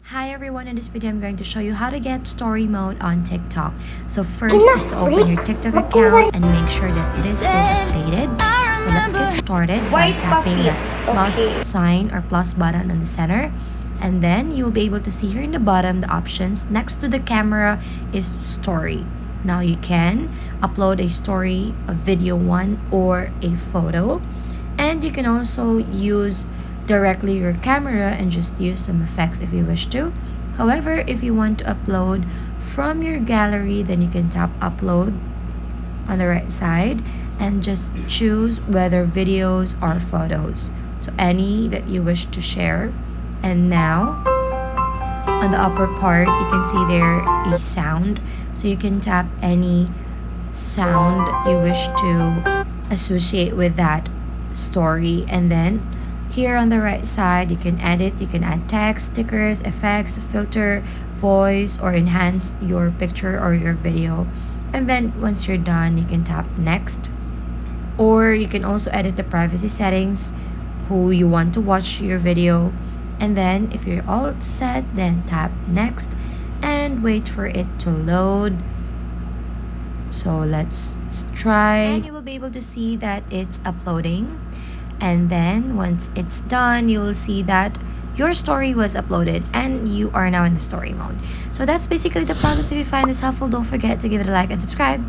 Hi everyone, in this video I'm going to show you how to get story mode on TikTok. So first is to open your TikTok account and make sure that this is updated. So let's get started by tapping the plus sign or plus button on the center. And then you'll be able to see here in the bottom the options. Next to the camera is story. Now you can upload a story, a video one, or a photo. And you can also use directly your camera and just use some effects if you wish to. However, if you want to upload from your gallery, then you can tap upload on the right side and just choose whether videos or photos. So any that you wish to share. And now on the upper part, you can see there a sound. So you can tap any sound you wish to associate with that story, and then here on the right side you can edit, you can add text, stickers, effects, filter, voice, or enhance your picture or your video. And then once you're done, you can tap next, or you can also edit the privacy settings, who you want to watch your video. And then if you're all set, then tap next and wait for it to load. So let's try, and you will be able to see that it's uploading. And then once it's done, you will see that your story was uploaded and you are now in the story mode. So that's basically the process. If you find this helpful, don't forget to give it a like and subscribe.